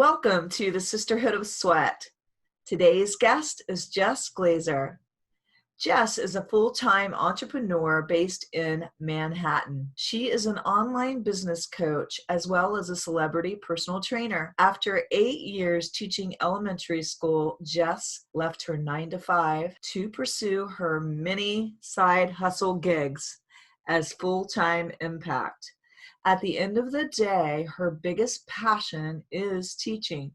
Welcome to the Sisterhood of Sweat. Today's guest is Jess Glazer. Jess is a full-time entrepreneur based in Manhattan. She is an online business coach as well as a celebrity personal trainer. After 8 years teaching elementary school, Jess left her 9-to-5 to pursue her many side hustle gigs as full-time impact. At the end of the day, her biggest passion is teaching.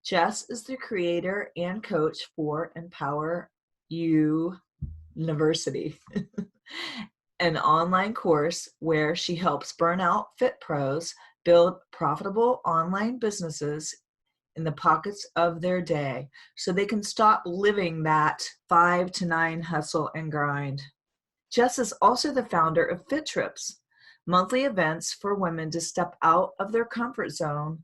Jess is the creator and coach for Empower You University, an online course where she helps burnout fit pros build profitable online businesses in the pockets of their day so they can stop living that 5 to 9 hustle and grind. Jess is also the founder of Fit Trips, monthly events for women to step out of their comfort zone,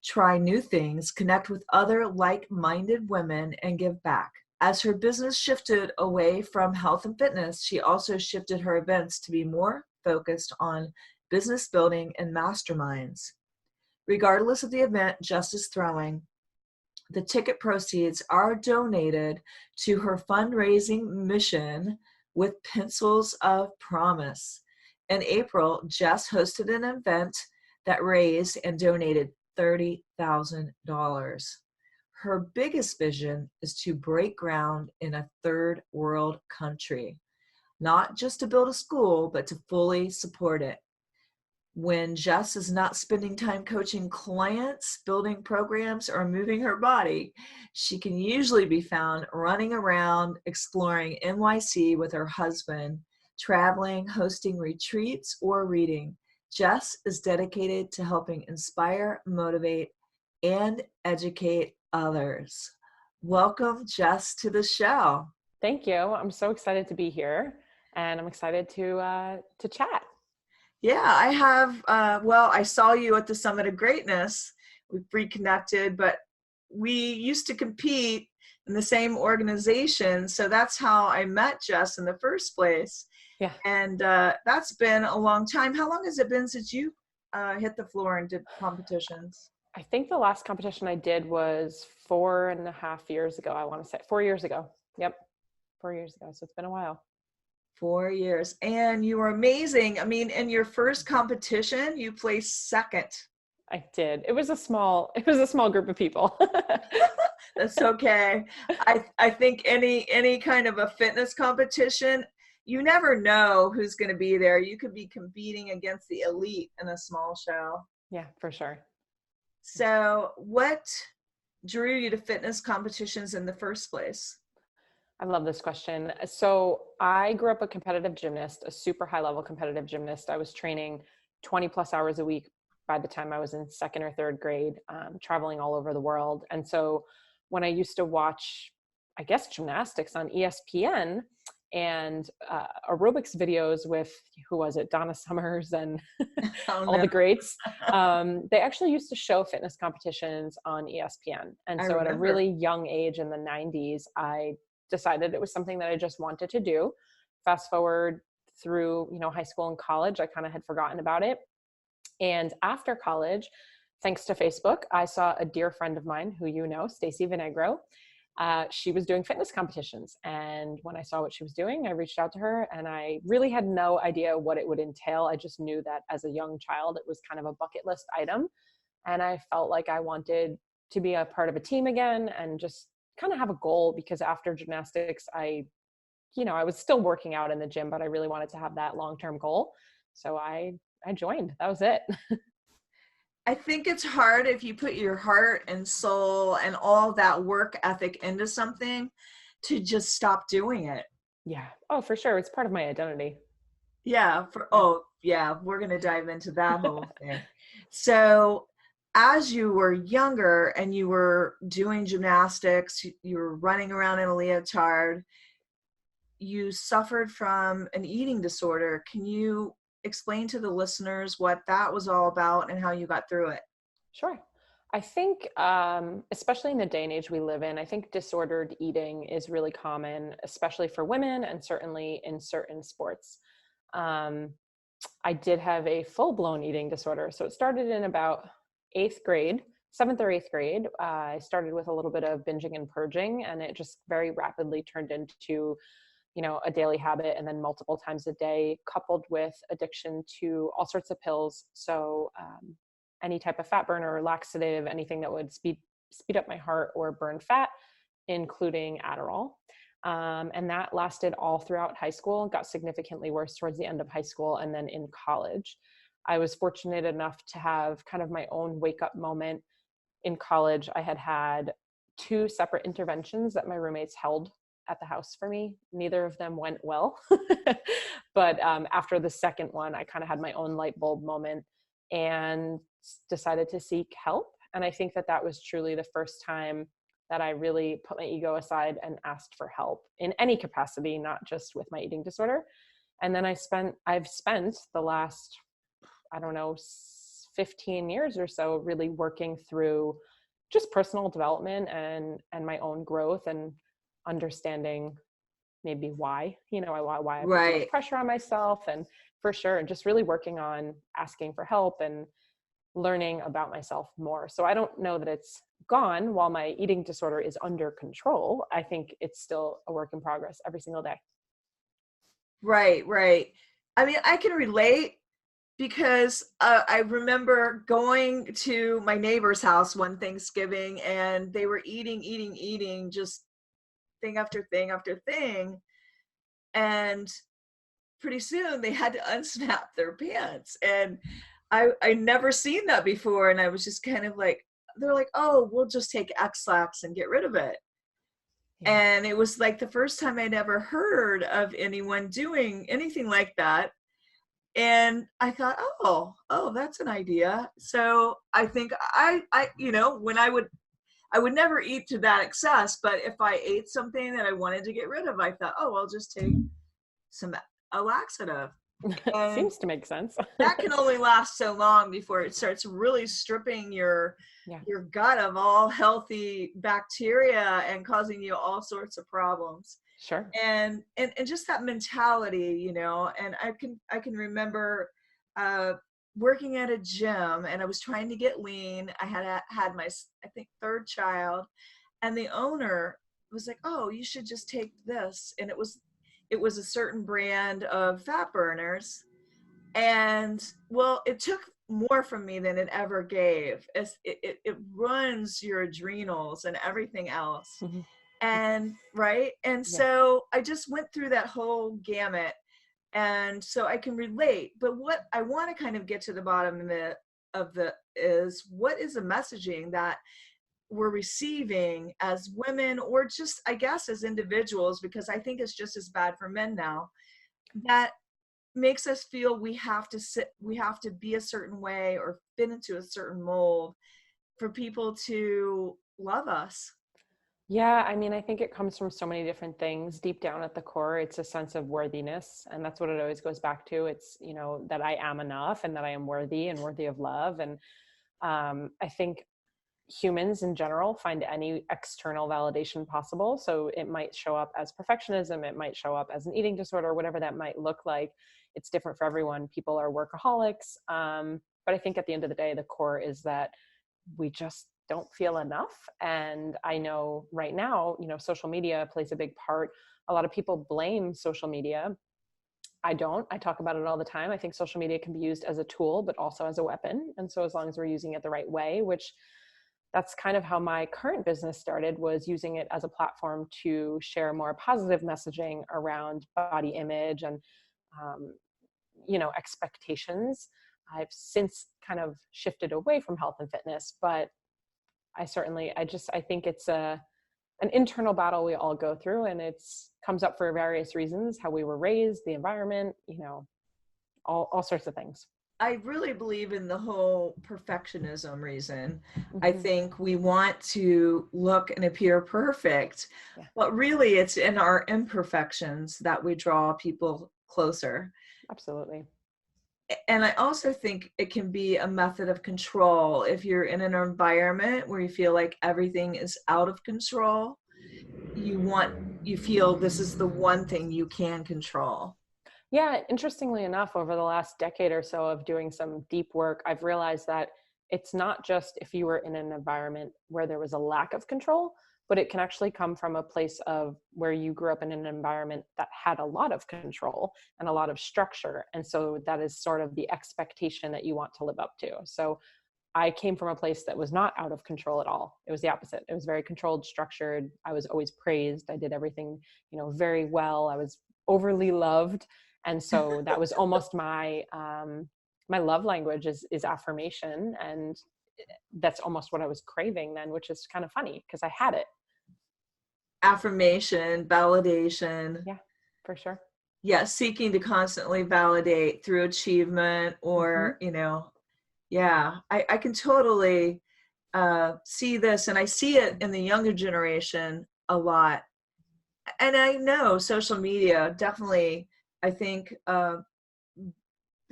try new things, connect with other like-minded women, and give back. As her business shifted away from health and fitness, she also shifted her events to be more focused on business building and masterminds. Regardless of the event Jess is throwing, the ticket proceeds are donated to her fundraising mission with Pencils of Promise. In April, Jess hosted an event that raised and donated $30,000. Her biggest vision is to break ground in a third world country, not just to build a school, but to fully support it. When Jess is not spending time coaching clients, building programs, or moving her body, she can usually be found running around exploring NYC with her husband, traveling, hosting retreats, or reading. Jess is dedicated to helping inspire, motivate, and educate others. Welcome, Jess, to the show. Thank you. I'm so excited to be here, and I'm excited to chat. Yeah, I have. I saw you at the Summit of Greatness. We've reconnected, but we used to compete in the same organization. So that's how I met Jess in the first place. Yeah. And that's been a long time. How long has it been since you hit the floor and did competitions? I think the last competition I did was 4.5 years ago. I want to say 4 years ago. Yep. 4 years ago. So it's been a while. 4 years. And you were amazing. I mean, in your first competition, you placed second. I did. It was a small group of people. That's okay. I think any kind of a fitness competition, you never know who's going to be there. You could be competing against the elite in a small show. Yeah, for sure. So what drew you to fitness competitions in the first place? I love this question. So I grew up a competitive gymnast, a super high level competitive gymnast. I was training 20 plus hours a week by the time I was in second or third grade, traveling all over the world. And so when I used to watch, I guess, gymnastics on ESPN and aerobics videos with, who was it, Donna Summers and all the greats, they actually used to show fitness competitions on ESPN. And so at a really young age in the 90s, I decided it was something that I just wanted to do. Fast forward through, high school and college, I kind of had forgotten about it. And after college, thanks to Facebook, I saw a dear friend of mine who Stacey Vinegro. She was doing fitness competitions. And when I saw what she was doing, I reached out to her, and I really had no idea what it would entail. I just knew that as a young child, it was kind of a bucket list item. And I felt like I wanted to be a part of a team again and just kind of have a goal, because after gymnastics, I was still working out in the gym, but I really wanted to have that long-term goal. So I joined. That was it. I think it's hard if you put your heart and soul and all that work ethic into something to just stop doing it. Yeah. Oh, for sure. It's part of my identity. Yeah. We're going to dive into that whole thing. So as you were younger and you were doing gymnastics, you were running around in a leotard, you suffered from an eating disorder. Can you explain to the listeners what that was all about and how you got through it? Sure. I think, especially in the day and age we live in, I think disordered eating is really common, especially for women and certainly in certain sports. I did have a full-blown eating disorder. So it started in about 8th grade. seventh or eighth grade, I started with a little bit of binging and purging, and it just very rapidly turned into, a daily habit, and then multiple times a day, coupled with addiction to all sorts of pills. So any type of fat burner or laxative, anything that would speed up my heart or burn fat, including Adderall. And that lasted all throughout high school, got significantly worse towards the end of high school. And then in college, I was fortunate enough to have kind of my own wake up moment. In college, I had two separate interventions that my roommates held at the house for me. Neither of them went well. But after the second one, I kind of had my own light bulb moment and decided to seek help. And I think that that was truly the first time that I really put my ego aside and asked for help in any capacity, not just with my eating disorder. And then I've spent the last, I don't know, 15 years or so really working through just personal development and my own growth, and understanding maybe why I put so much Right. pressure on myself. And for sure, just really working on asking for help and learning about myself more. So I don't know that it's gone while my eating disorder is under control. I think it's still a work in progress every single day. Right, right. I mean, I can relate because I remember going to my neighbor's house one Thanksgiving, and they were eating, just thing after thing after thing. And pretty soon they had to unsnap their pants. And I never seen that before. And I was just kind of like, they're like, oh, we'll just take X-Lax and get rid of it. Yeah. And it was like the first time I'd ever heard of anyone doing anything like that. And I thought, oh, that's an idea. So I think when I would never eat to that excess, but if I ate something that I wanted to get rid of, I thought, oh, I'll just take a laxative. And Seems to make sense. that can only last so long before it starts really stripping your Yeah, gut of all healthy bacteria and causing you all sorts of problems. sure. And just that mentality, and I can remember uh working at a gym, and I was trying to get lean. I had my, I think, third child, and the owner was like, oh, you should just take this. And it was a certain brand of fat burners. And well, it took more from me than it ever gave. It runs your adrenals and everything else. Mhm. And right. And Yeah. so I just went through that whole gamut. And so I can relate. But what I want to kind of get to the bottom of the is, what is the messaging that we're receiving as women, or just, I guess, as individuals, because I think it's just as bad for men now, that makes us feel we have to be a certain way or fit into a certain mold for people to love us. Yeah, I mean, I think it comes from so many different things. Deep down at the core, it's a sense of worthiness. And that's what it always goes back to. It's, that I am enough and that I am worthy and worthy of love. And I think humans in general find any external validation possible. So it might show up as perfectionism, it might show up as an eating disorder, whatever that might look like. It's different for everyone. People are workaholics. But I think at the end of the day, the core is that we just don't feel enough. And I know right now, social media plays a big part. A lot of people blame social media. I don't. I talk about it all the time. I think social media can be used as a tool, but also as a weapon. And so as long as we're using it the right way, which that's kind of how my current business started, was using it as a platform to share more positive messaging around body image and, expectations. I've since kind of shifted away from health and fitness, but I think it's an internal battle we all go through, and it's comes up for various reasons: how we were raised, the environment, all sorts of things. I really believe in the whole perfectionism reason. I Mm-hmm. think we want to look and appear perfect, Yeah, but really it's in our imperfections that we draw people closer. absolutely. And I also think it can be a method of control. If you're in an environment where you feel like everything is out of control, you feel this is the one thing you can control. Yeah, interestingly enough, over the last decade or so of doing some deep work, I've realized that it's not just if you were in an environment where there was a lack of control, but it can actually come from a place of where you grew up in an environment that had a lot of control and a lot of structure. And so that is sort of the expectation that you want to live up to. So I came from a place that was not out of control at all. It was the opposite. It was very controlled, structured. I was always praised. I did everything, very well. I was overly loved. And so that was almost my love language is affirmation. And that's almost what I was craving then, which is kind of funny because I had it. Affirmation, validation. Yeah, for sure. Yeah, seeking to constantly validate through achievement Mm-hmm. or, yeah, I can totally see this, and I see it in the younger generation a lot. And I know social media definitely, I think the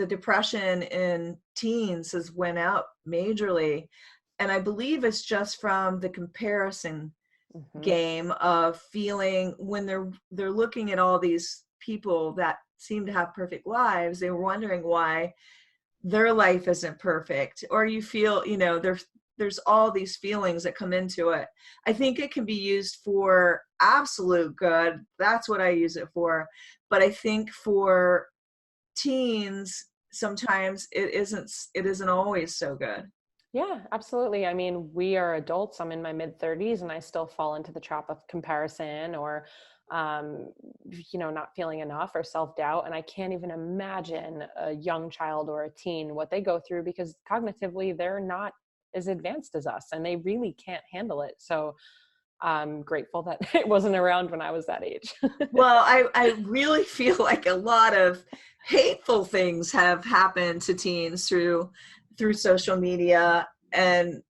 depression in teens has went up majorly. And I believe it's just from the comparison Mm-hmm. game of feeling when they're looking at all these people that seem to have perfect lives, they're wondering why their life isn't perfect, or you feel, there's all these feelings that come into it. I think it can be used for absolute good. That's what I use it for. But I think for teens, sometimes it isn't always so good. Yeah, absolutely. I mean, we are adults. I'm in my mid 30s and I still fall into the trap of comparison or, not feeling enough or self doubt. And I can't even imagine a young child or a teen what they go through because cognitively they're not as advanced as us and they really can't handle it. So I'm grateful that it wasn't around when I was that age. Well, I really feel like a lot of hateful things have happened to teens through social media. And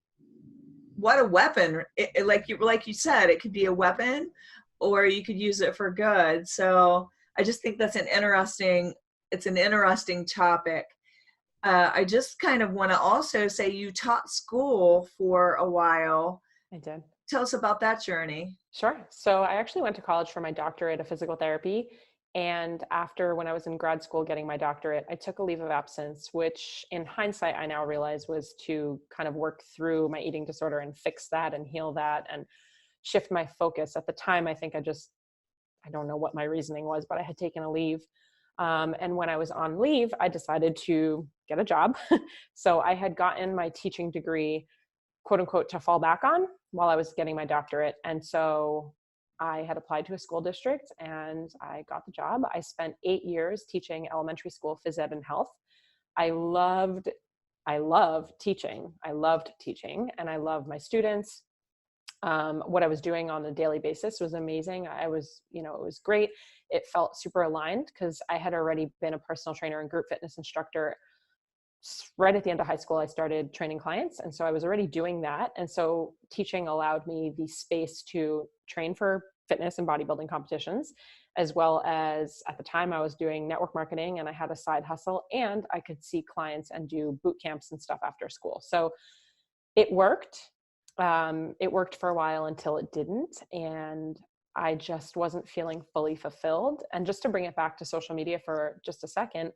what a weapon. Like you said, it could be a weapon or you could use it for good. So I just think that's it's an interesting topic. I just kind of want to also say you taught school for a while. I did. Tell us about that journey. Sure. So I actually went to college for my doctorate of physical therapy. And after, when I was in grad school getting my doctorate, I took a leave of absence, which in hindsight, I now realize was to kind of work through my eating disorder and fix that and heal that and shift my focus. At the time, I think I don't know what my reasoning was, but I had taken a leave. And when I was on leave, I decided to get a job. So I had gotten my teaching degree, quote unquote, to fall back on while I was getting my doctorate. And so I had applied to a school district and I got the job. I spent 8 years teaching elementary school phys ed and health. I loved I love teaching. I loved teaching and I love my students. What I was doing on a daily basis was amazing. I was, it was great. It felt super aligned because I had already been a personal trainer and group fitness instructor. Right at the end of high school, I started training clients. And so I was already doing that. And so teaching allowed me the space to train for fitness and bodybuilding competitions, as well as at the time I was doing network marketing and I had a side hustle and I could see clients and do boot camps and stuff after school. So it worked. It worked for a while until it didn't. And I just wasn't feeling fully fulfilled. And just to bring it back to social media for just a second,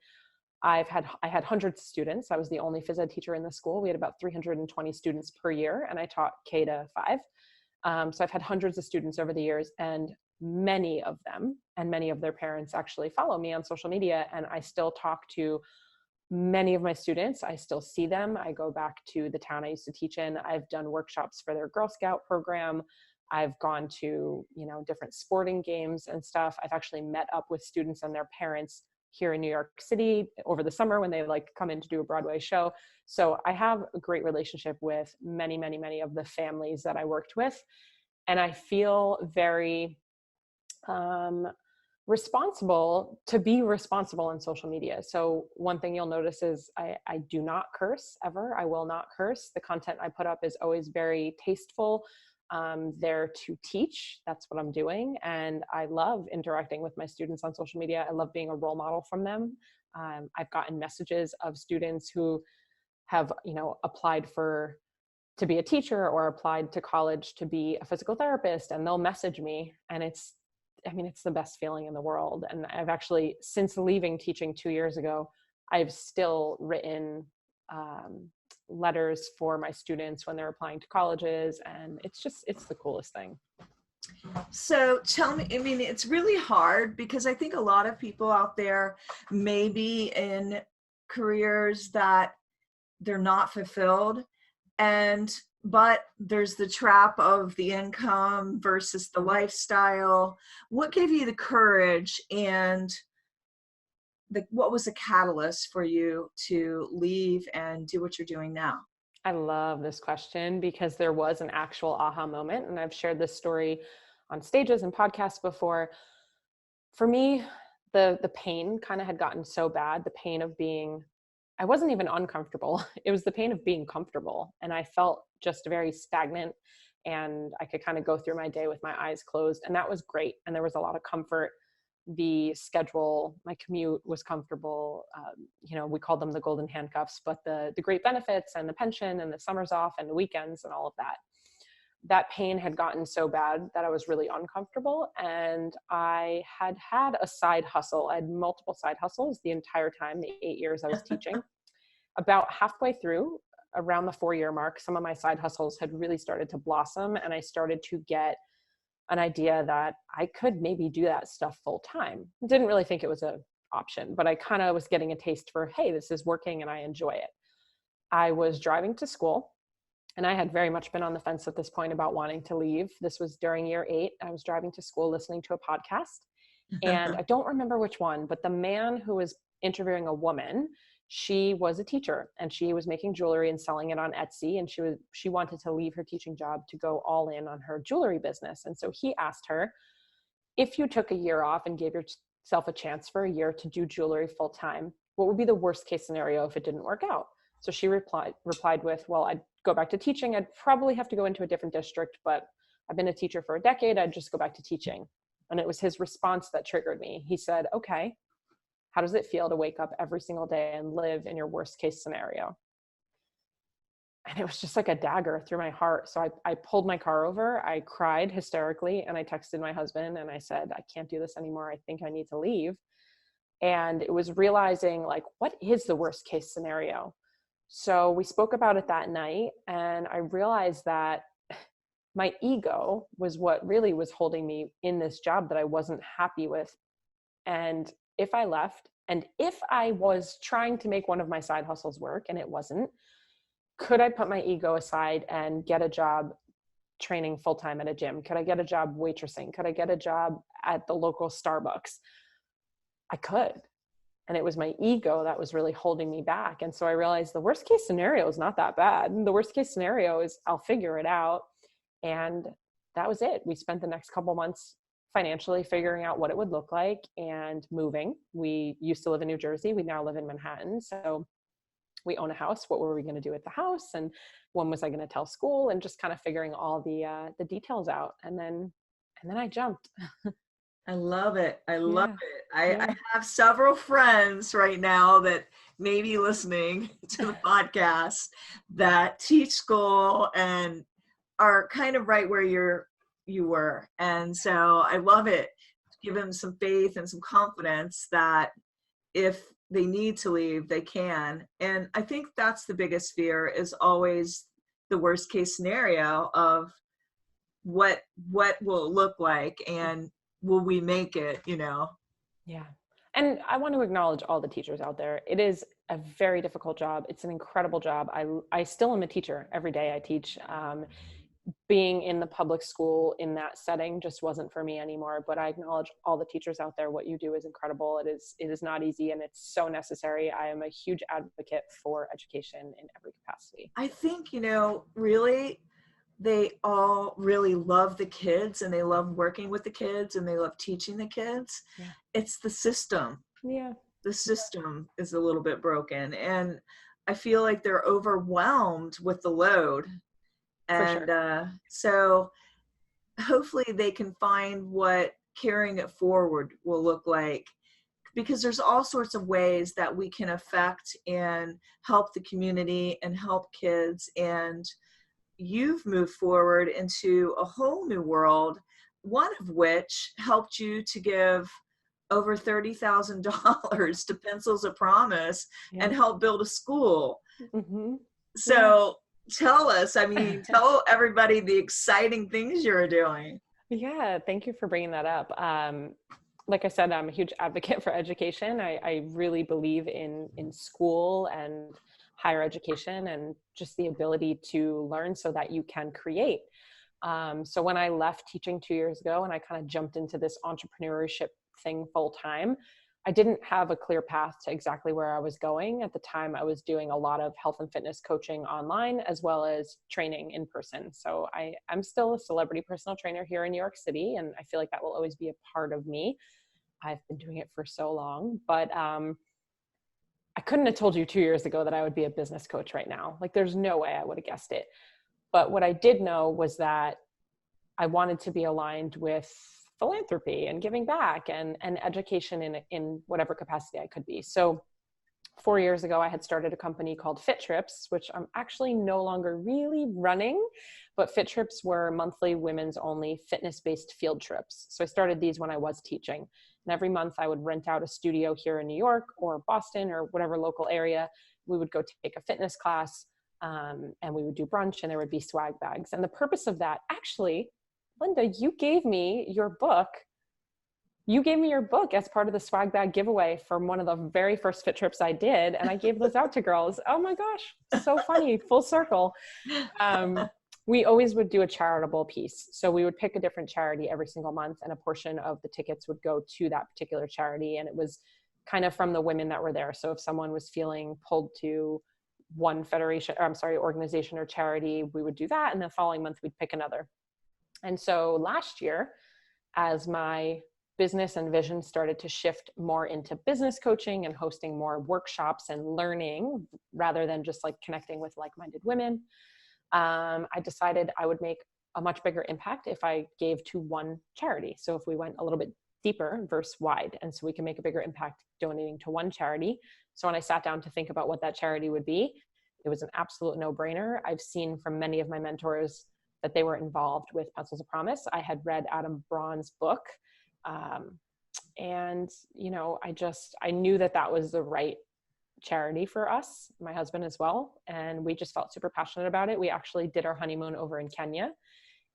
I had hundreds of students. I was the only phys ed teacher in the school. We had about 320 students per year, and I taught K to 5. So I've had hundreds of students over the years, and many of them and many of their parents actually follow me on social media, and I still talk to many of my students. I still see them. I go back to the town I used to teach in. I've done workshops for their Girl Scout program. I've gone to, different sporting games and stuff. I've actually met up with students and their parents here in New York City over the summer when they come in to do a Broadway show. So I have a great relationship with many, many, many of the families that I worked with. And I feel very responsible to be responsible on social media. So one thing you'll notice is I do not curse ever. I will not curse. The content I put up is always very tasteful. There to teach. That's what I'm doing. And I love interacting with my students on social media. I love being a role model from them. I've gotten messages of students who have, applied to be a teacher or applied to college to be a physical therapist, and they'll message me and it's the best feeling in the world. And I've actually, since leaving teaching 2 years ago, I've still written letters for my students when they're applying to colleges. And it's the coolest thing. So tell me, I mean, it's really hard because I think a lot of people out there may be in careers that they're not fulfilled, but there's the trap of the income versus the lifestyle. What gave you the courage, and what was the catalyst for you to leave and do what you're doing now? I love this question because there was an actual aha moment, and I've shared this story on stages and podcasts before. For me, the pain kind of had gotten so bad, the pain of being, I wasn't even uncomfortable. It was the pain of being comfortable. And I felt just very stagnant, and I could kind of go through my day with my eyes closed, and that was great. And there was a lot of comfort. The schedule, my commute was comfortable. We called them the golden handcuffs, but the great benefits and the pension and the summers off and the weekends and all of that pain had gotten so bad that I was really uncomfortable. And I had a side hustle. I had multiple side hustles the entire time, the 8 years I was teaching. About halfway through, around the 4-year mark, some of my side hustles had really started to blossom, and I started to get an idea that I could maybe do that stuff full time. Didn't really think it was an option, but I kind of was getting a taste for, hey, this is working and I enjoy it. I was driving to school, and I had very much been on the fence at this point about wanting to leave. This was during year 8. I was driving to school listening to a podcast, and I don't remember which one, but the man who was interviewing a woman, she was a teacher, and she was making jewelry and selling it on Etsy. And she wanted to leave her teaching job to go all in on her jewelry business. And so he asked her, if you took a year off and gave yourself a chance for a year to do jewelry full time, what would be the worst case scenario if it didn't work out? So she replied with, well, I'd go back to teaching. I'd probably have to go into a different district, but I've been a teacher for a decade. I'd just go back to teaching. And it was his response that triggered me. He said, okay, how does it feel to wake up every single day and live in your worst case scenario? And it was just like a dagger through my heart. So I pulled my car over, I cried hysterically, and I texted my husband and I said, I can't do this anymore. I think I need to leave. And it was realizing, like, what is the worst case scenario? So we spoke about it that night, and I realized that my ego was what really was holding me in this job that I wasn't happy with. And if I left, and if I was trying to make one of my side hustles work and it wasn't, could I put my ego aside and get a job training full-time at a gym? Could I get a job waitressing? Could I get a job at the local Starbucks? I could. And it was my ego that was really holding me back. And so I realized the worst case scenario is not that bad. The worst case scenario is I'll figure it out. And that was it. We spent the next couple months financially figuring out what it would look like and moving. We used to live in New Jersey. We now live in Manhattan. So we own a house. What were we going to do with the house? And when was I going to tell school? And just kind of figuring all the details out. And then I jumped. I love it. I love it. I have several friends right now that may be listening to the podcast that teach school and are kind of right where you were. And so I love it. Give them some faith and some confidence that if they need to leave, they can. And I think that's the biggest fear, is always the worst case scenario of what will it look like, and will we make it, Yeah. And I want to acknowledge all the teachers out there. It is a very difficult job. It's an incredible job. I still am a teacher. Every day I teach. Being in the public school in that setting just wasn't for me anymore. But I acknowledge all the teachers out there. What you do is incredible. It is not easy, and it's so necessary. I am a huge advocate for education in every capacity. I think, really, they all really love the kids, and they love working with the kids, and they love teaching the kids. Yeah. It's the system. Yeah. The system is a little bit broken, and I feel like they're overwhelmed with the load. And sure. So hopefully they can find what carrying it forward will look like, because there's all sorts of ways that we can affect and help the community and help kids. And you've moved forward into a whole new world, one of which helped you to give over $30,000 to Pencils of Promise and help build a school. Mm-hmm. Yeah. So tell us, I mean, tell everybody the exciting things you're doing. Yeah, thank you for bringing that up. Like I said, I'm a huge advocate for education. I really believe in school and higher education and just the ability to learn so that you can create. So when I left teaching 2 years ago and I kind of jumped into this entrepreneurship thing full time, I didn't have a clear path to exactly where I was going. At the time, I was doing a lot of health and fitness coaching online as well as training in person. So I'm still a celebrity personal trainer here in New York City, and I feel like that will always be a part of me. I've been doing it for so long, but I couldn't have told you 2 years ago that I would be a business coach right now. Like, there's no way I would have guessed it. But what I did know was that I wanted to be aligned with philanthropy and giving back and education in whatever capacity I could be. So 4 years ago, I had started a company called Fit Trips, which I'm actually no longer really running, but Fit Trips were monthly women's only fitness-based field trips. So I started these when I was teaching. And every month I would rent out a studio here in New York or Boston or whatever local area. We would go take a fitness class, and we would do brunch, and there would be swag bags. And the purpose of that, actually, Linda, you gave me your book as part of the swag bag giveaway from one of the very first Fit Trips I did. And I gave those out to girls. Oh my gosh, so funny, full circle. We always would do a charitable piece. So we would pick a different charity every single month, and a portion of the tickets would go to that particular charity. And it was kind of from the women that were there. So if someone was feeling pulled to one organization or charity, we would do that. And the following month, we'd pick another. And so last year, as my business and vision started to shift more into business coaching and hosting more workshops and learning rather than just like connecting with like-minded women, I decided I would make a much bigger impact if I gave to one charity. So if we went a little bit deeper versus wide, and so we can make a bigger impact donating to one charity. So when I sat down to think about what that charity would be, it was an absolute no-brainer. I've seen from many of my mentors that they were involved with Pencils of Promise. I had read Adam Braun's book. And, I knew that was the right charity for us, my husband as well. And we just felt super passionate about it. We actually did our honeymoon over in Kenya.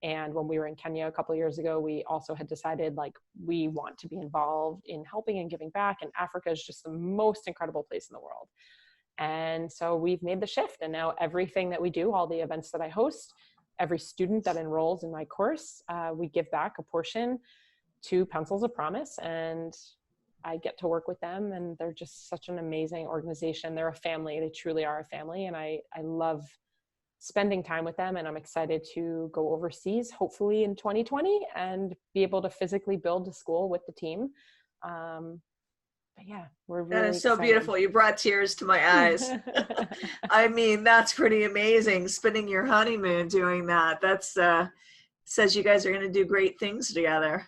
And when we were in Kenya a couple of years ago, we also had decided we want to be involved in helping and giving back. And Africa is just the most incredible place in the world. And so we've made the shift. And now everything that we do, all the events that I host, every student that enrolls in my course, we give back a portion to Pencils of Promise, and I get to work with them, and they're just such an amazing organization. They're a family. They truly are a family, and I love spending time with them, and I'm excited to go overseas, hopefully in 2020, and be able to physically build a school with the team. But yeah, we're That really is so excited. beautiful. You brought tears to my eyes. I mean, that's pretty amazing. Spending your honeymoon doing that. That's says you guys are going to do great things together.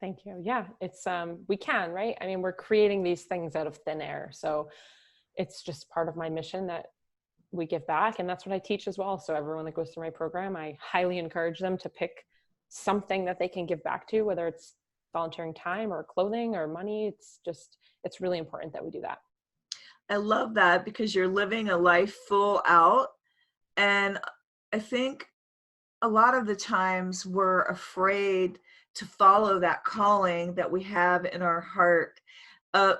Thank you. Yeah, it's we can, right? I mean, we're creating these things out of thin air. So it's just part of my mission that we give back, and that's what I teach as well. So everyone that goes through my program, I highly encourage them to pick something that they can give back to, whether it's volunteering time or clothing or money. It's really important that we do that. I love that, because you're living a life full out. And I think a lot of the times we're afraid to follow that calling that we have in our heart.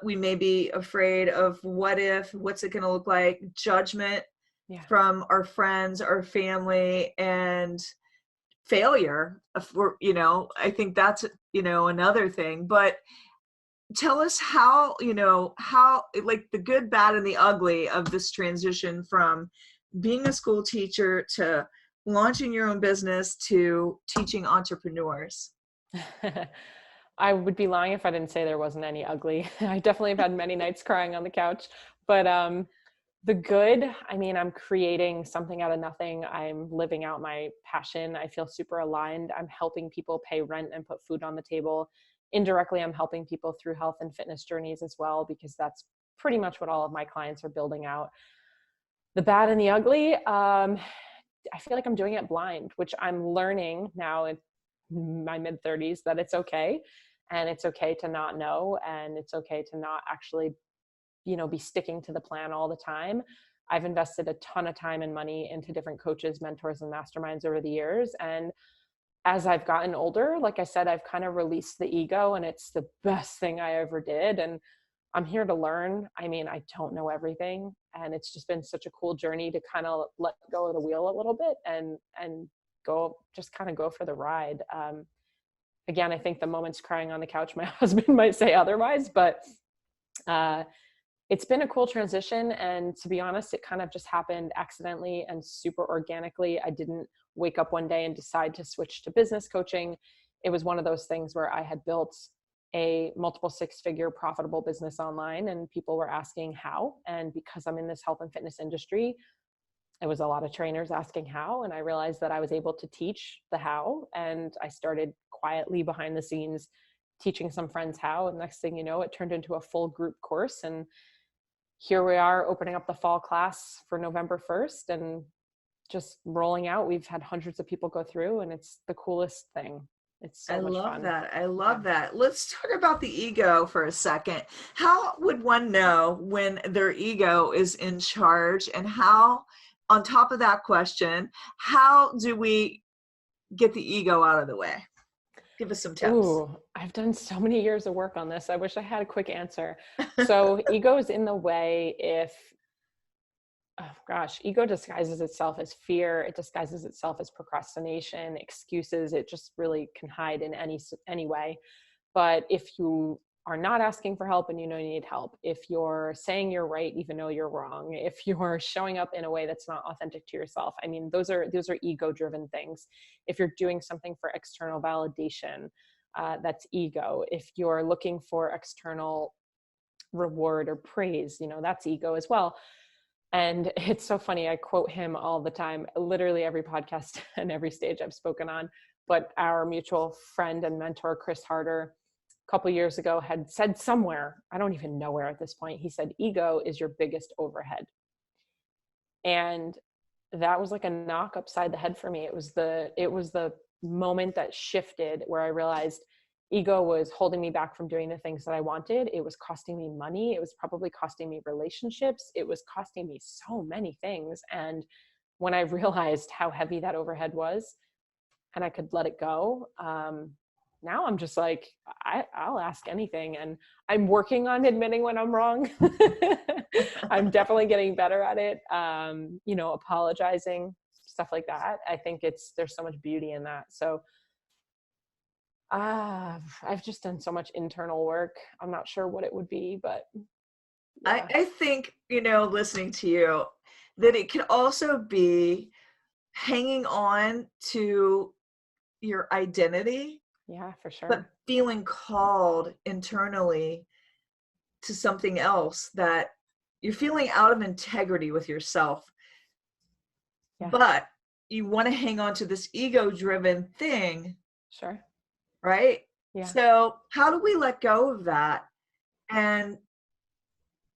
We may be afraid of what's it going to look like, judgment from our friends, our family, and failure. I think that's, another thing. But tell us how like the good, bad, and the ugly of this transition from being a school teacher to launching your own business to teaching entrepreneurs. I would be lying if I didn't say there wasn't any ugly. I definitely have had many nights crying on the couch, but the good, I mean, I'm creating something out of nothing. I'm living out my passion. I feel super aligned. I'm helping people pay rent and put food on the table. Indirectly, I'm helping people through health and fitness journeys as well, because that's pretty much what all of my clients are building out. The bad and the ugly, I feel like I'm doing it blind, which I'm learning now in my mid-30s that it's okay. And it's okay to not know. And it's okay to not actually, be sticking to the plan all the time. I've invested a ton of time and money into different coaches, mentors, and masterminds over the years. And as I've gotten older, like I said, I've kind of released the ego, and it's the best thing I ever did. And I'm here to learn. I mean, I don't know everything, and it's just been such a cool journey to kind of let go of the wheel a little bit and go, just kind of go for the ride. Again, I think the moments crying on the couch, my husband might say otherwise, but it's been a cool transition. And to be honest, it kind of just happened accidentally and super organically. I didn't wake up one day and decide to switch to business coaching. It was one of those things where I had built a multiple six-figure profitable business online, and people were asking how. And because I'm in this health and fitness industry, it was a lot of trainers asking how, and I realized that I was able to teach the how. And I started quietly behind the scenes teaching some friends how, and next thing you know, it turned into a full group course. And here we are opening up the fall class for November 1st and just rolling out. We've had hundreds of people go through, and it's the coolest thing. It's so much fun. I love that. Let's talk about the ego for a second. How would one know when their ego is in charge, and how, on top of that question, how do we get the ego out of the way? Give us some tips. Ooh, I've done so many years of work on this. I wish I had a quick answer. So ego is in the way if, oh gosh, ego disguises itself as fear. It disguises itself as procrastination, excuses. It just really can hide in any way. But if you are not asking for help and you know you need help, if you're saying you're right even though you're wrong, if you're showing up in a way that's not authentic to yourself, I mean, those are ego-driven things. If you're doing something for external validation, that's ego. If you're looking for external reward or praise, that's ego as well. And it's so funny. I quote him all the time, literally every podcast and every stage I've spoken on. But our mutual friend and mentor, Chris Harder, a couple years ago had said somewhere, I don't even know where at this point, he said, ego is your biggest overhead. And that was like a knock upside the head for me. It was the moment that shifted where I realized ego was holding me back from doing the things that I wanted. It was costing me money. It was probably costing me relationships. It was costing me so many things. And when I realized how heavy that overhead was and I could let it go, now I'm just like, I'll ask anything. And I'm working on admitting when I'm wrong. I'm definitely getting better at it. Apologizing, stuff like that. I think there's so much beauty in that. So I've just done so much internal work. I'm not sure what it would be, but yeah. I think, listening to you, that it could also be hanging on to your identity. Yeah, for sure. But feeling called internally to something else, that you're feeling out of integrity with yourself. Yeah. But you want to hang on to this ego-driven thing. Sure. Right? Yeah. So how do we let go of that and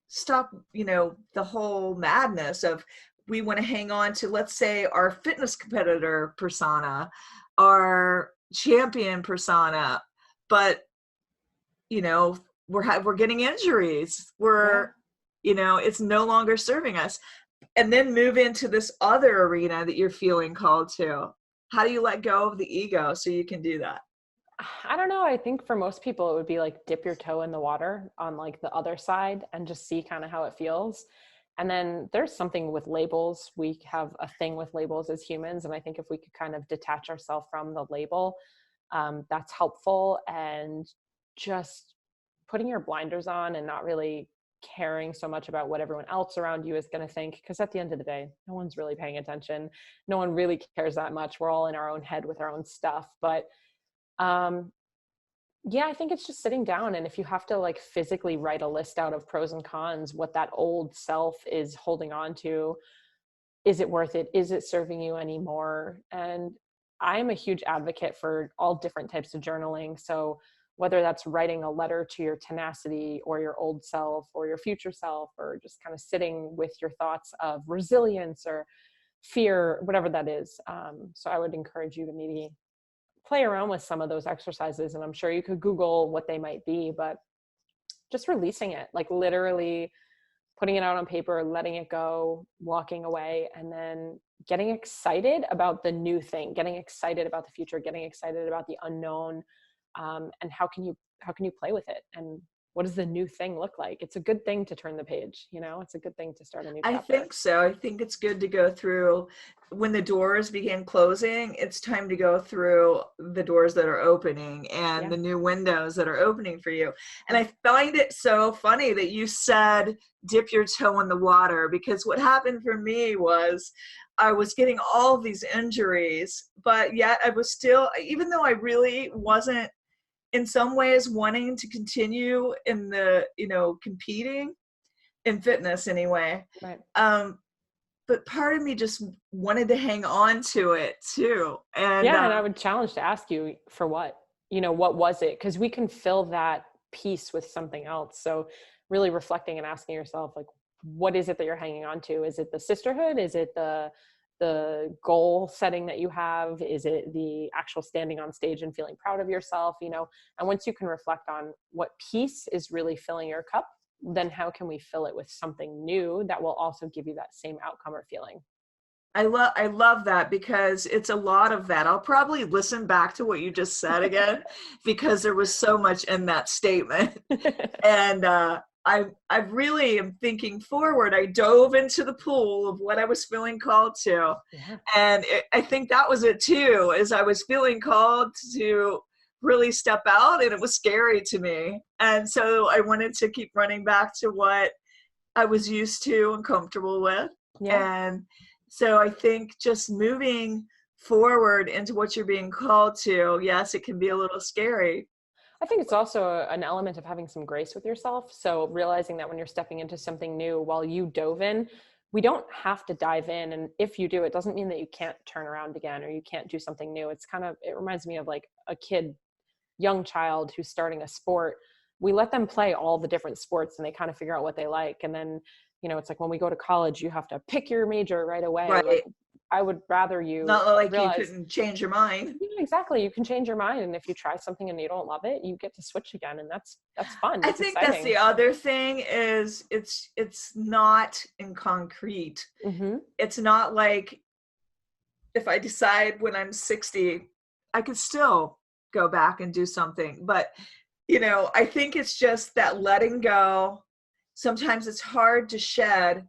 stop, the whole madness of, we want to hang on to, let's say, our fitness competitor persona, our champion persona, but we're getting injuries. It's no longer serving us. And then move into this other arena that you're feeling called to. How do you let go of the ego so you can do that? I don't know. I think for most people, it would be like dip your toe in the water on like the other side and just see kind of how it feels. And then there's something with labels. We have a thing with labels as humans. And I think if we could kind of detach ourselves from the label, that's helpful. And just putting your blinders on and not really caring so much about what everyone else around you is going to think. Because at the end of the day, no one's really paying attention. No one really cares that much. We're all in our own head with our own stuff. But I think it's just sitting down. And if you have to like physically write a list out of pros and cons, what that old self is holding on to, is it worth it? Is it serving you anymore? And I'm a huge advocate for all different types of journaling. So whether that's writing a letter to your tenacity or your old self or your future self, or just kind of sitting with your thoughts of resilience or fear, whatever that is. So I would encourage you to maybe play around with some of those exercises, and I'm sure you could Google what they might be, but just releasing it, like literally putting it out on paper, letting it go, walking away, and then getting excited about the new thing, getting excited about the future, getting excited about the unknown, and how can you play with it, and what does the new thing look like? It's a good thing to turn the page, it's a good thing to start a new I chapter. think so. I think it's good to go through when the doors begin closing, it's time to go through the doors that are opening and Yeah. the new windows that are opening for you. And Yeah. I find it so funny that you said dip your toe in the water, because what happened for me was I was getting all of these injuries, but yet I was still, even though I really wasn't in some ways wanting to continue in the, competing in fitness anyway. Right. But part of me just wanted to hang on to it too. And Yeah, and I would challenge to ask you, for what? What was it? Because we can fill that piece with something else. So really reflecting and asking yourself, like, what is it that you're hanging on to? Is it the sisterhood? Is it the goal setting that you have? Is it the actual standing on stage and feeling proud of yourself? And once you can reflect on what piece is really filling your cup, then how can we fill it with something new that will also give you that same outcome or feeling? I love that, because it's a lot of that. I'll probably listen back to what you just said again, because there was so much in that statement. And I really am thinking forward. I dove into the pool of what I was feeling called to. Yeah. And I think that was it too, is I was feeling called to really step out, and it was scary to me. And so I wanted to keep running back to what I was used to and comfortable with. Yeah. And so I think just moving forward into what you're being called to, yes, it can be a little scary. I think it's also an element of having some grace with yourself. So realizing that when you're stepping into something new, while you dove in, we don't have to dive in. And if you do, it doesn't mean that you can't turn around again or you can't do something new. It reminds me of like a kid, young child who's starting a sport. We let them play all the different sports and they kind of figure out what they like. And then, it's like when we go to college, you have to pick your major right away. Like, Right. I would rather you Not like you realize, couldn't change your mind. yeah, exactly. You can change your mind, and if you try something and you don't love it, you get to switch again, and that's fun. I It's think that's exciting. the other thing, is it's not in concrete. Hmm. It's not like if I decide when I'm 60, I could still go back and do something. But, I think it's just that letting go. Sometimes it's hard to shed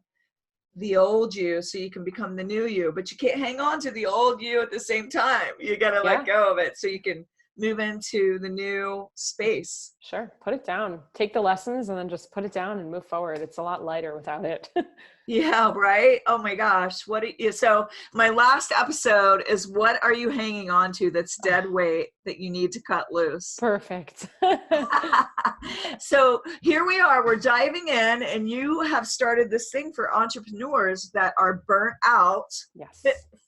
the old you so you can become the new you, but you can't hang on to the old you at the same time. You got to let Yeah, go of it so you can move into the new space. sure. Put it down. Take the lessons and then just put it down and move forward. It's a lot lighter without it. Yeah, right. Oh my gosh. So my last episode is, what are you hanging on to that's dead weight that you need to cut loose? Perfect. So here we are, we're diving in, and you have started this thing for entrepreneurs that are burnt out. Yes.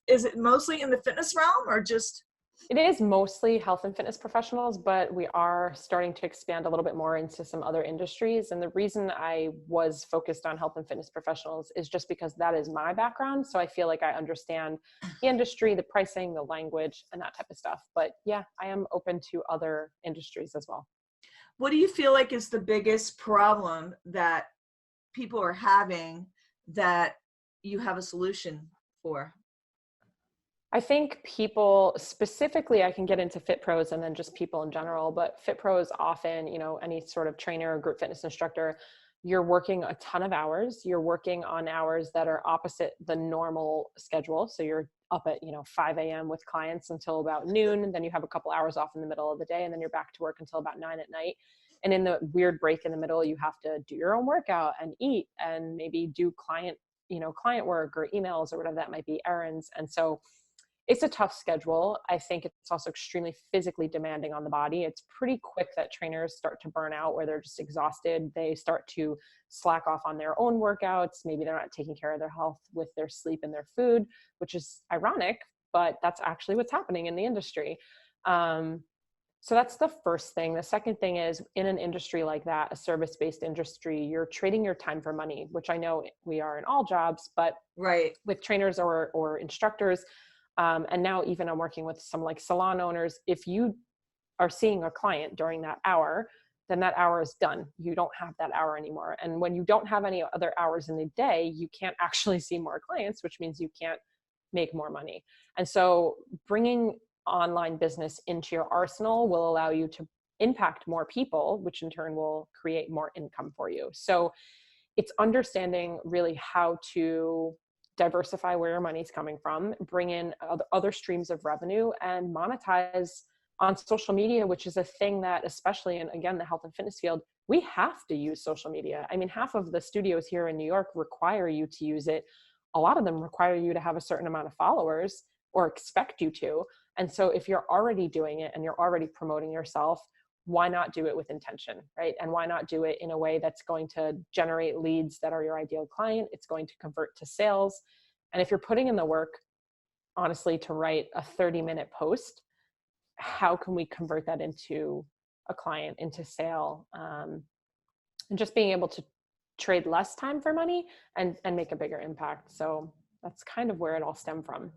Is it mostly in the fitness realm, or just? It is mostly health and fitness professionals, but we are starting to expand a little bit more into some other industries. And the reason I was focused on health and fitness professionals is just because that is my background. So I feel like I understand the industry, the pricing, the language, and that type of stuff. But yeah, I am open to other industries as well. What do you feel like is the biggest problem that people are having that you have a solution for? I think people specifically, I can get into fit pros and then just people in general, but fit pros often, any sort of trainer or group fitness instructor, you're working a ton of hours. You're working on hours that are opposite the normal schedule. So you're up at, 5 a.m. with clients until about noon. And then you have a couple hours off in the middle of the day, and then you're back to work until about 9 at night. And in the weird break in the middle, you have to do your own workout and eat and maybe do client work or emails or whatever that might be, errands. And so it's a tough schedule. I think it's also extremely physically demanding on the body. It's pretty quick that trainers start to burn out, where they're just exhausted. They start to slack off on their own workouts. Maybe they're not taking care of their health with their sleep and their food, which is ironic, but that's actually what's happening in the industry. So that's the first thing. The second thing is, in an industry like that, a service-based industry, you're trading your time for money, which I know we are in all jobs, but Right. with trainers or instructors, and now even I'm working with some like salon owners. If you are seeing a client during that hour, then that hour is done. You don't have that hour anymore. And when you don't have any other hours in the day, you can't actually see more clients, which means you can't make more money. And so bringing online business into your arsenal will allow you to impact more people, which in turn will create more income for you. So it's understanding really how to diversify where your money's coming from, bring in other streams of revenue, and monetize on social media, which is a thing that, especially in, again, the health and fitness field, we have to use social media. I mean, half of the studios here in New York require you to use it. A lot of them require you to have a certain amount of followers or expect you to. And so if you're already doing it and you're already promoting yourself, why not do it with intention, right? And why not do it in a way that's going to generate leads that are your ideal client? It's going to convert to sales. And if you're putting in the work, honestly, to write a 30-minute post, how can we convert that into a client, into sale? And just being able to trade less time for money and make a bigger impact. So that's kind of where it all stemmed from.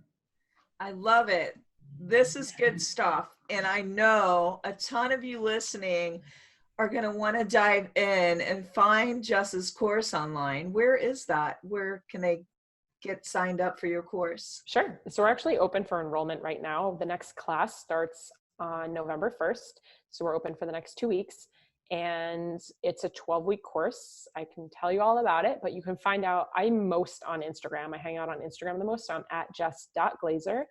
I love it. This is good stuff. And I know a ton of you listening are going to want to dive in and find Jess's course online. Where is that? Where can they get signed up for your course? Sure. So we're actually open for enrollment right now. The next class starts on November 1st. So we're open for the next 2 weeks. And it's a 12-week course. I can tell you all about it, but you can find out. I'm most on Instagram. I hang out on Instagram the most. So I'm at jess.glaser.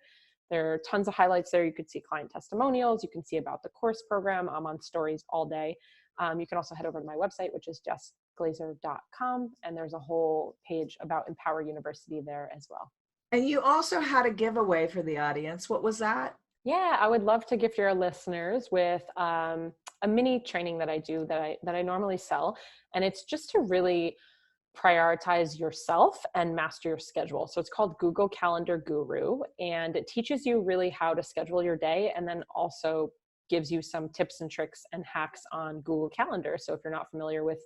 There are tons of highlights there. You could see client testimonials. You can see about the course program. I'm on stories all day. You can also head over to my website, which is jessglaser.com. And there's a whole page about Empower University there as well. And you also had a giveaway for the audience. What was that? Yeah, I would love to gift your listeners with a mini training that I do that I normally sell. And it's just to really prioritize yourself and master your schedule. So it's called Google Calendar Guru, and it teaches you really how to schedule your day, and then also gives you some tips and tricks and hacks on Google Calendar. So if you're not familiar with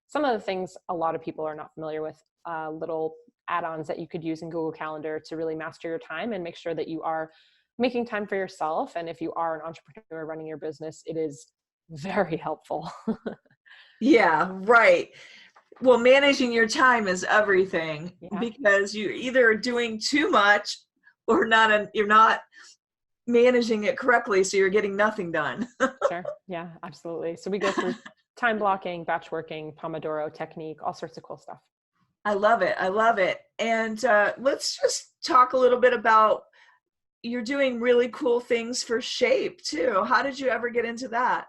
some of the things a lot of people are not familiar with, little add-ons that you could use in Google Calendar to really master your time and make sure that you are making time for yourself. And if you are an entrepreneur running your business, it is very helpful. Yeah, right. Well, managing your time is everything, because you're either doing too much or you're not managing it correctly. So you're getting nothing done. Sure. Yeah, absolutely. So we go through time blocking, batch working, Pomodoro technique, all sorts of cool stuff. I love it. I love it. And let's just talk a little bit about, you're doing really cool things for Shape too. How did you ever get into that?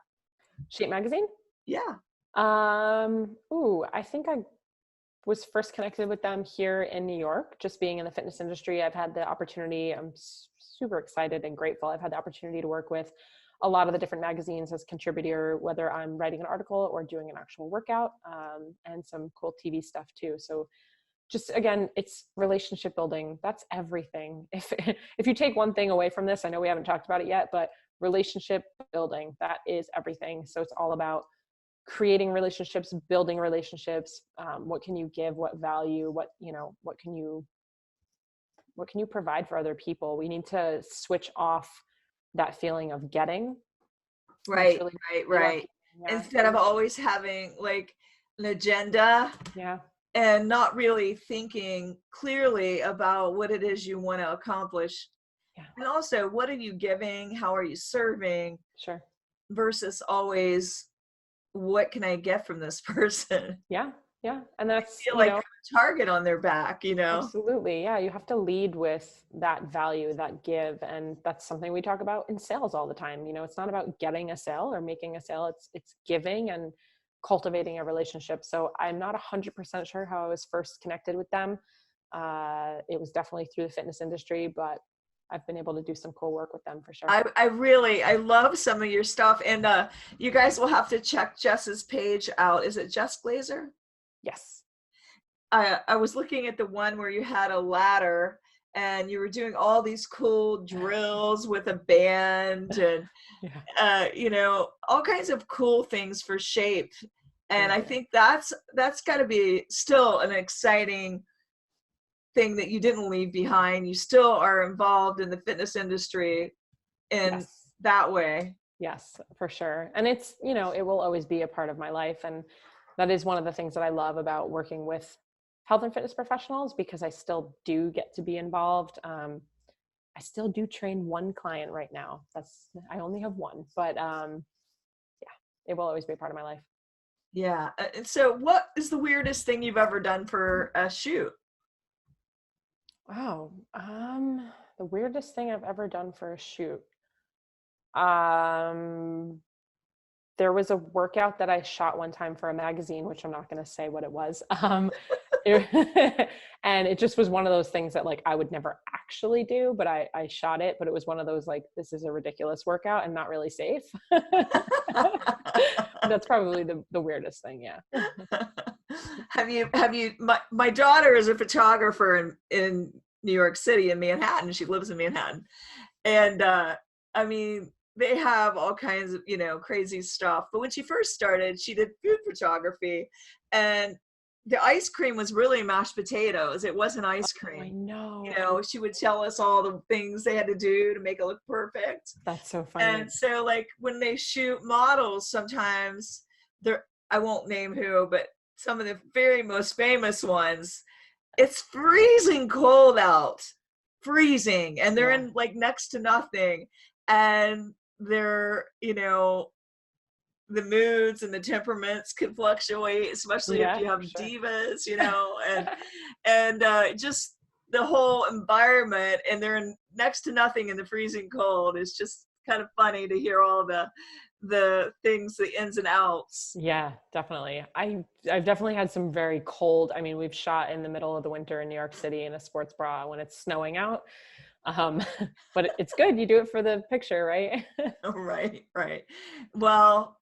Shape magazine? Yeah. I think I was first connected with them here in New York. Just being in the fitness industry, I've had the opportunity, I'm super excited and grateful. I've had the opportunity to work with a lot of the different magazines as contributor, whether I'm writing an article or doing an actual workout, and some cool TV stuff too. So just, again, it's relationship building. That's everything. If you take one thing away from this, I know we haven't talked about it yet, but relationship building, that is everything. So it's all about creating relationships, building relationships. What can you give? What value? What can you provide for other people? We need to switch off that feeling of getting. Right. Yeah. Instead of always having like an agenda. Yeah. And not really thinking clearly about what it is you want to accomplish. Yeah. And also, what are you giving? How are you serving? Sure. Versus always, what can I get from this person? Yeah. Yeah. And that's, I feel like a target on their back, Absolutely. Yeah. You have to lead with that value, that give. And that's something we talk about in sales all the time. It's not about getting a sale or making a sale. It's giving and cultivating a relationship. So I'm not 100% sure how I was first connected with them. It was definitely through the fitness industry, but I've been able to do some cool work with them for sure. I love some of your stuff. And you guys will have to check Jess's page out. Is it Jess Glaser? Yes. I was looking at the one where you had a ladder and you were doing all these cool drills with a band and, all kinds of cool things for Shape. And I think that's got to be still an exciting thing that you didn't leave behind. You still are involved in the fitness industry in that way. Yes, for sure. And it's, it will always be a part of my life. And that is one of the things that I love about working with health and fitness professionals, because I still do get to be involved. I still do train one client right now. I only have one, but yeah, it will always be a part of my life. Yeah. And so what is the weirdest thing you've ever done for a shoot? Wow. The weirdest thing I've ever done for a shoot. Um, there was a workout that I shot one time for a magazine, which I'm not going to say what it was. And it just was one of those things that like I would never actually do, but I shot it. But it was one of those like, this is a ridiculous workout and not really safe. That's probably the weirdest thing. Yeah. My daughter is a photographer in New York City, in Manhattan. She lives in Manhattan. And I mean, they have all kinds of, crazy stuff. But when she first started, she did food photography, and the ice cream was really mashed potatoes. It wasn't ice Oh, I cream. know. She would tell us all the things they had to do to make it look perfect. That's so funny. And so like when they shoot models, sometimes I won't name who, but some of the very most famous ones, it's freezing cold out, freezing, and they're in like next to nothing. And they're, the moods and the temperaments can fluctuate, especially if Yeah, you have for sure. divas, and just the whole environment, and they're in next to nothing in the freezing cold. Is just kind of funny to hear all the things, the ins and outs. Yeah, definitely. I've definitely had some very cold. I mean, we've shot in the middle of the winter in New York City in a sports bra when it's snowing out. Um, but it's good. You do it for the picture, right? Right, right. Well,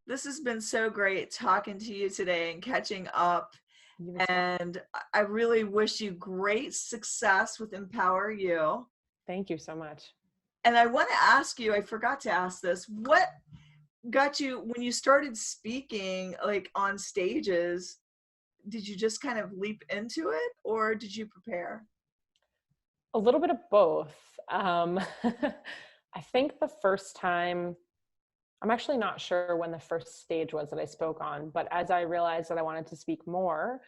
this has been so great talking to you today and catching up. You as well. And I really wish you great success with Empower You. Thank you so much. And I want to ask you, I forgot to ask this, what got you, when you started speaking like on stages, did you just kind of leap into it, or did you prepare? A little bit of both. I think the first time, I'm actually not sure when the first stage was that I spoke on, but as I realized that I wanted to speak more,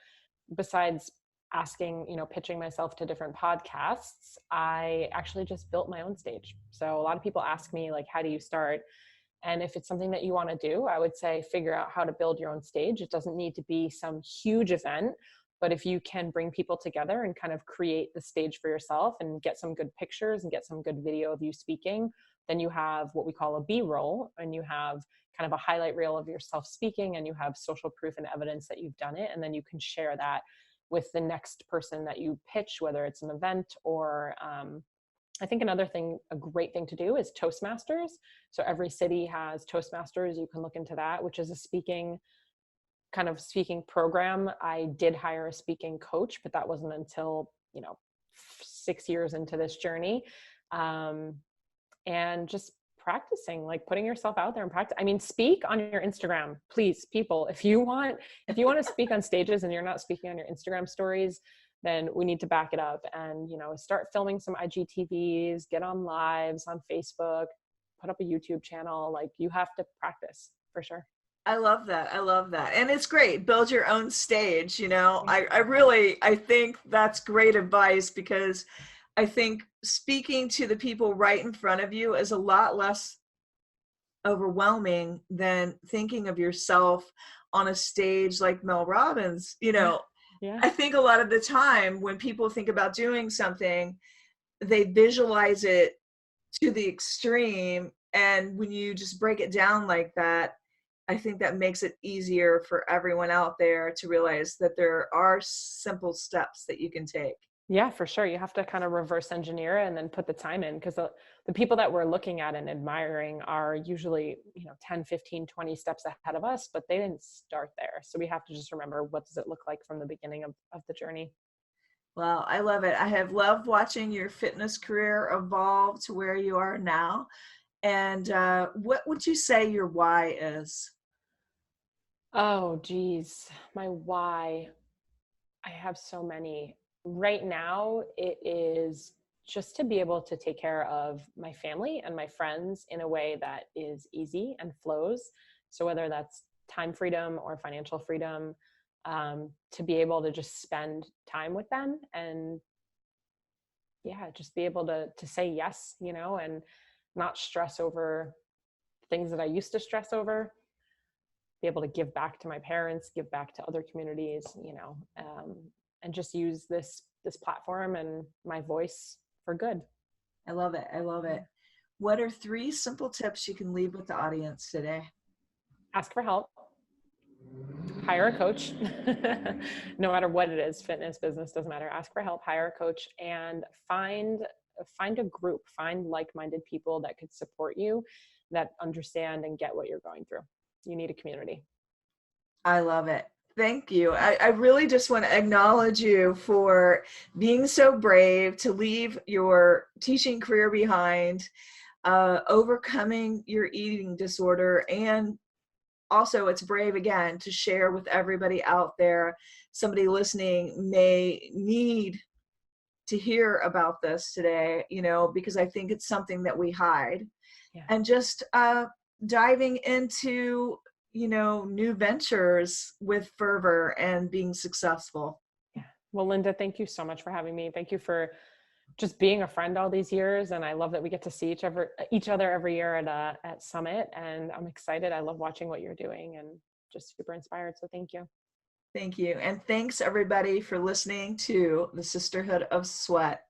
besides asking, pitching myself to different podcasts, I actually just built my own stage. So a lot of people ask me, like, how do you start? And if it's something that you want to do, I would say figure out how to build your own stage. It doesn't need to be some huge event, but if you can bring people together and kind of create the stage for yourself and get some good pictures and get some good video of you speaking, then you have what we call a B-roll, and you have kind of a highlight reel of yourself speaking, and you have social proof and evidence that you've done it. And then you can share that with the next person that you pitch, whether it's an event or I think another thing, a great thing to do is Toastmasters. So every city has Toastmasters. You can look into that, which is a speaking program. I did hire a speaking coach, but that wasn't until, 6 years into this journey. And just practicing, like putting yourself out there and practice. I mean, speak on your Instagram, please, people. If you want to speak on stages and you're not speaking on your Instagram stories, then we need to back it up and, start filming some IGTVs, get on lives on Facebook, put up a YouTube channel. Like, you have to practice for sure. I love that. I love that. And it's great. Build your own stage. Yeah. I think that's great advice, because I think speaking to the people right in front of you is a lot less overwhelming than thinking of yourself on a stage like Mel Robbins. Yeah. Yeah. I think a lot of the time when people think about doing something, they visualize it to the extreme. And when you just break it down like that, I think that makes it easier for everyone out there to realize that there are simple steps that you can take. Yeah, for sure. You have to kind of reverse engineer and then put the time in, because the people that we're looking at and admiring are usually, 10, 15, 20 steps ahead of us, but they didn't start there. So we have to just remember, what does it look like from the beginning of the journey? Well, I love it. I have loved watching your fitness career evolve to where you are now. And what would you say your why is? Oh, geez. My why. I have so many. Right now, it is just to be able to take care of my family and my friends in a way that is easy and flows. So whether that's time freedom or financial freedom, to be able to just spend time with them and yeah, just be able to say yes, and not stress over things that I used to stress over, be able to give back to my parents, give back to other communities, and just use this platform and my voice for good. I love it. I love it. What are 3 simple tips you can leave with the audience today? Ask for help. Hire a coach. No matter what it is, fitness, business, doesn't matter. Ask for help, hire a coach, and find a group, find like-minded people that could support you, that understand and get what you're going through. You need a community. I love it. Thank you. I really just want to acknowledge you for being so brave to leave your teaching career behind, overcoming your eating disorder, and also it's brave again to share with everybody out there. Somebody listening may need to hear about this today, because I think it's something that we hide. Yeah. And just diving into new ventures with fervor and being successful. Yeah. Well, Linda, thank you so much for having me. Thank you for just being a friend all these years. And I love that we get to see each other every year at Summit. And I'm excited. I love watching what you're doing and just super inspired. So thank you. Thank you. And thanks everybody for listening to the Sisterhood of Sweat.